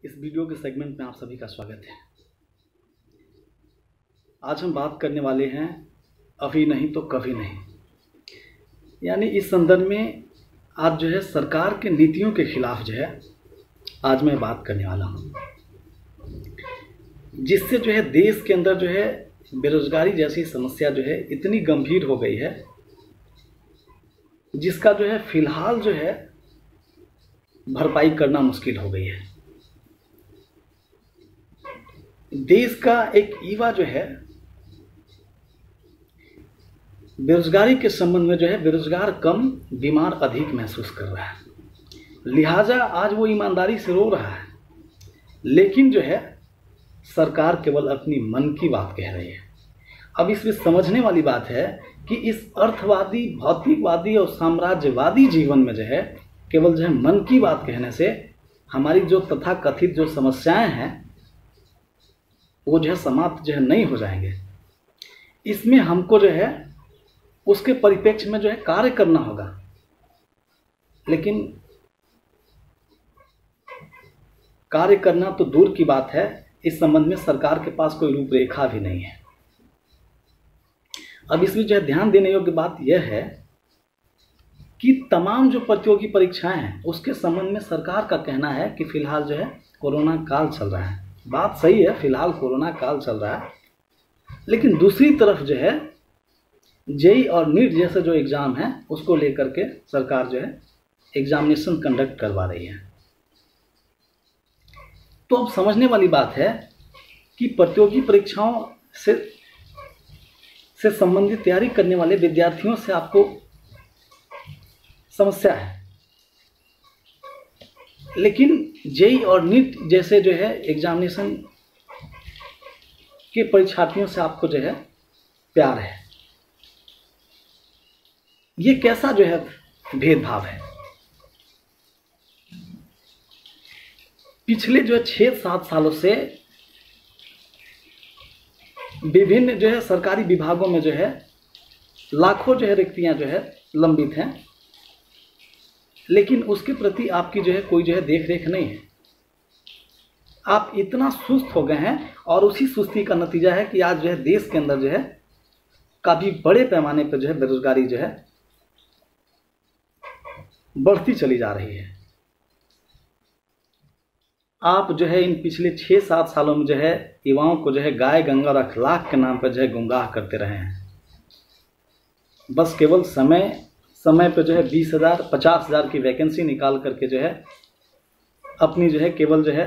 इस वीडियो के सेगमेंट में आप सभी का स्वागत है। आज हम बात करने वाले हैं अभी नहीं तो कभी नहीं, यानी इस संदर्भ में आज जो है सरकार के नीतियों के खिलाफ जो है आज मैं बात करने वाला हूँ, जिससे जो है देश के अंदर जो है बेरोजगारी जैसी समस्या जो है इतनी गंभीर हो गई है, जिसका जो है फिलहाल जो है भरपाई करना मुश्किल हो गई है। देश का एक युवा जो है बेरोजगारी के संबंध में जो है बेरोजगार कम बीमार अधिक महसूस कर रहा है, लिहाजा आज वो ईमानदारी से रो रहा है, लेकिन जो है सरकार केवल अपनी मन की बात कह रही है। अब इसमें समझने वाली बात है कि इस अर्थवादी, भौतिकवादी और साम्राज्यवादी जीवन में जो है केवल जो है मन की बात कहने से हमारी जो तथाकथित जो समस्याएं हैं वो जो है समाप्त जो है नहीं हो जाएंगे। इसमें हमको जो है उसके परिप्रेक्ष्य में जो है कार्य करना होगा, लेकिन कार्य करना तो दूर की बात है, इस संबंध में सरकार के पास कोई रूपरेखा भी नहीं है। अब इसमें जो है ध्यान देने योग्य बात यह है कि तमाम जो प्रतियोगी परीक्षाएं हैं उसके संबंध में सरकार का कहना है कि फिलहाल जो है कोरोना काल चल रहा है। बात सही है, फिलहाल कोरोना काल चल रहा है, लेकिन दूसरी तरफ जो है जेई और नीट जैसे जो एग्ज़ाम है उसको लेकर के सरकार जो है एग्जामिनेशन कंडक्ट करवा रही है। तो अब समझने वाली बात है कि प्रतियोगी परीक्षाओं से संबंधित तैयारी करने वाले विद्यार्थियों से आपको समस्या है, लेकिन जेई और नीट जैसे जो है एग्जामिनेशन के परीक्षार्थियों से आपको जो है प्यार है। ये कैसा जो है भेदभाव है? पिछले जो है 6-7 सालों से विभिन्न जो है सरकारी विभागों में जो है लाखों जो है रिक्तियां जो है लंबित हैं, लेकिन उसके प्रति आपकी जो है कोई जो है देख रेख नहीं है। आप इतना सुस्त हो गए हैं और उसी सुस्ती का नतीजा है कि आज जो है देश के अंदर जो है काफ़ी बड़े पैमाने पर जो है बेरोजगारी जो है बढ़ती चली जा रही है। आप जो है इन पिछले 6-7 सालों में जो है युवाओं को जो है गाय गंगा और अखलाक के नाम पर जो है गुमराह करते रहे हैं। बस केवल समय पे जो है 20,000 50,000 की वैकेंसी निकाल करके जो है अपनी जो है केवल जो है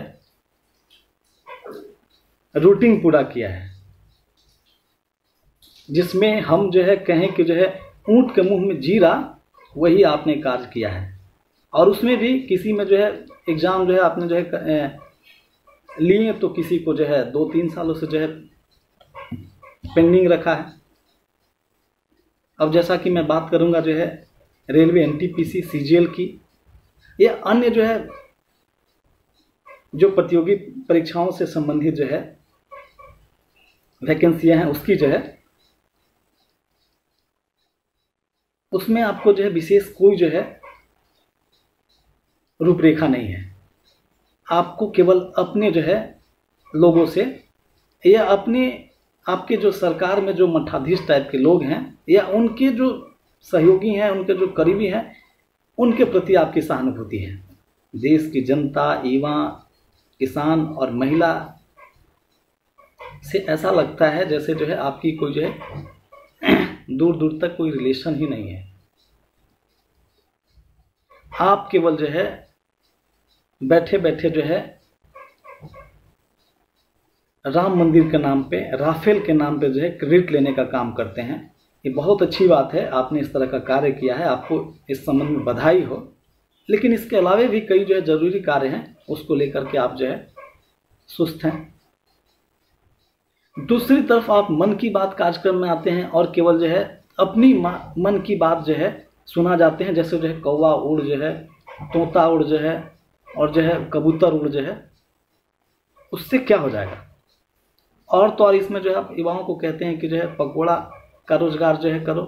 रूटीन पूरा किया है, जिसमें हम जो है कहें कि जो है ऊंट के मुंह में जीरा वही आपने कार्य किया है। और उसमें भी किसी में जो है एग्ज़ाम जो है आपने जो है लिए तो किसी को जो है 2-3 सालों से जो है पेंडिंग रखा है। अब जैसा कि मैं बात करूंगा जो है रेलवे एनटीपीसी सीजीएल की या अन्य जो है जो प्रतियोगी परीक्षाओं से संबंधित जो है वैकेंसियां हैं उसकी जो है उसमें आपको जो है विशेष कोई जो है रूपरेखा नहीं है। आपको केवल अपने जो है लोगों से या आपके जो सरकार में जो मठाधीश टाइप के लोग हैं या उनके जो सहयोगी हैं, उनके जो करीबी हैं, उनके प्रति आपकी सहानुभूति है। देश की जनता, युवा, किसान और महिला से ऐसा लगता है जैसे जो है आपकी कोई जो है दूर दूर तक कोई रिलेशन ही नहीं है। आप केवल जो है बैठे बैठे जो है राम मंदिर के नाम पे, राफेल के नाम पे जो है क्रेडिट लेने का काम करते हैं। ये बहुत अच्छी बात है, आपने इस तरह का कार्य किया है, आपको इस संबंध में बधाई हो, लेकिन इसके अलावे भी कई जो है जरूरी कार्य हैं उसको लेकर के आप जो है सुस्त हैं। दूसरी तरफ आप मन की बात कार्यक्रम में आते हैं और केवल जो है अपनी मन की बात जो है सुना जाते हैं, जैसे जो है कौवा उड़ जो है, तोता उड़ जो है और जो है कबूतर उड़ जो है, उससे क्या हो जाएगा? और तो और इसमें जो है आप युवाओं को कहते हैं कि जो है पकौड़ा का रोजगार जो है करो।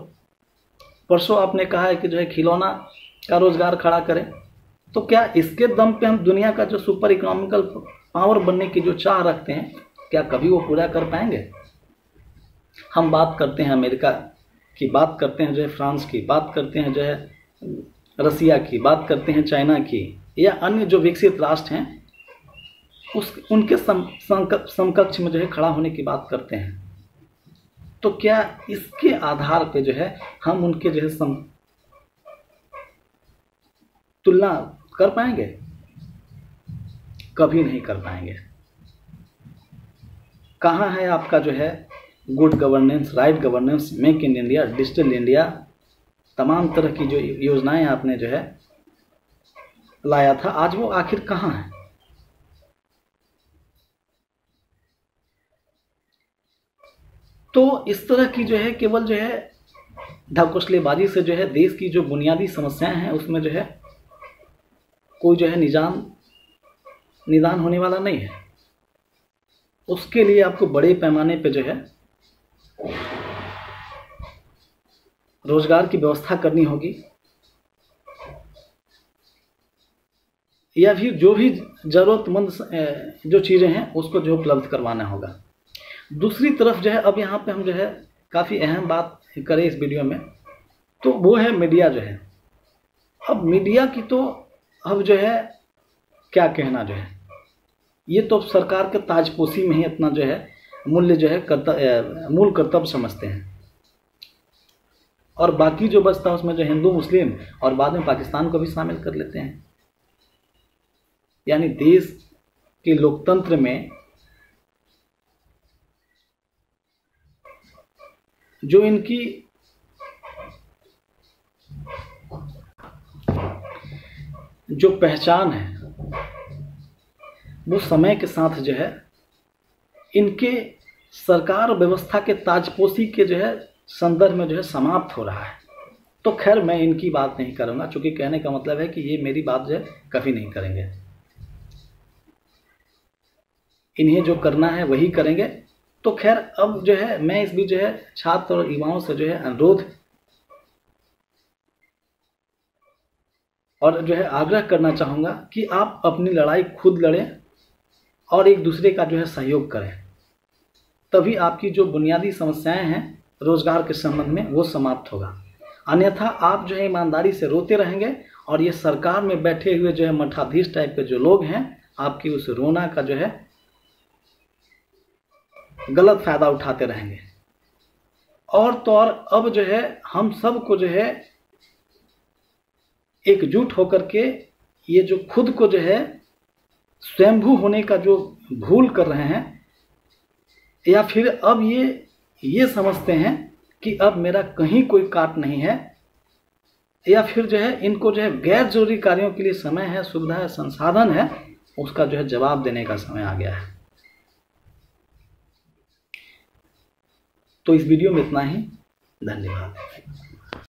परसों आपने कहा है कि जो है खिलौना का रोजगार खड़ा करें, तो क्या इसके दम पे हम दुनिया का जो सुपर इकोनॉमिकल पावर बनने की जो चाह रखते हैं, क्या कभी वो पूरा कर पाएंगे? हम बात करते हैं अमेरिका की, बात करते हैं जो है फ्रांस की, बात करते हैं जो है रसिया की, बात करते हैं चाइना की, या अन्य जो विकसित राष्ट्र हैं उनके समकक्ष में जो है खड़ा होने की बात करते हैं। तो क्या इसके आधार पे जो है हम उनके जो है तुलना कर पाएंगे? कभी नहीं कर पाएंगे। कहाँ है आपका जो है good governance, right governance, make in India, digital India, तमाम तरह की जो योजनाएं आपने जो है लाया था, आज वो आखिर कहाँ है? तो इस तरह की जो है केवल जो है ढकोसलेबाजी से जो है देश की जो बुनियादी समस्याएं हैं उसमें जो है कोई जो है निदान होने वाला नहीं है। उसके लिए आपको बड़े पैमाने पे जो है रोजगार की व्यवस्था करनी होगी, या फिर जो भी जरूरतमंद जो चीज़ें हैं उसको जो उपलब्ध करवाना होगा। दूसरी तरफ जो है अब यहाँ पे हम जो है काफ़ी अहम बात करें इस वीडियो में, तो वो है मीडिया जो है। अब मीडिया की तो अब जो है क्या कहना जो है, ये तो सरकार के ताजपोशी में ही अपना जो है मूल कर्तव्य समझते हैं, और बाकी जो बचता है उसमें जो हिंदू मुस्लिम और बाद में पाकिस्तान को भी शामिल कर लेते हैं। यानी देश के लोकतंत्र में जो इनकी जो पहचान है वो समय के साथ जो है इनके सरकार व्यवस्था के ताजपोशी के जो है संदर्भ में जो है समाप्त हो रहा है। तो खैर मैं इनकी बात नहीं करूंगा, क्योंकि कहने का मतलब है कि ये मेरी बात जो है कभी नहीं करेंगे, इन्हें जो करना है वही करेंगे। तो खैर अब जो है मैं इस बीच जो है छात्र और युवाओं से जो है अनुरोध और जो है आग्रह करना चाहूँगा कि आप अपनी लड़ाई खुद लड़ें और एक दूसरे का जो है सहयोग करें, तभी आपकी जो बुनियादी समस्याएं हैं रोजगार के संबंध में वो समाप्त होगा। अन्यथा आप जो है ईमानदारी से रोते रहेंगे और ये सरकार में बैठे हुए जो है मठाधीश टाइप के जो लोग हैं आपकी उस रोना का जो है गलत फायदा उठाते रहेंगे। और तो और अब जो है हम सबको जो है एकजुट होकर के ये जो खुद को जो है स्वयंभू होने का जो भूल कर रहे हैं, या फिर अब ये समझते हैं कि अब मेरा कहीं कोई काट नहीं है, या फिर जो है इनको जो है गैर जरूरी कार्यों के लिए समय है, सुविधा है, संसाधन है, उसका जो है जवाब देने का समय आ गया है। तो इस वीडियो में इतना ही। धन्यवाद।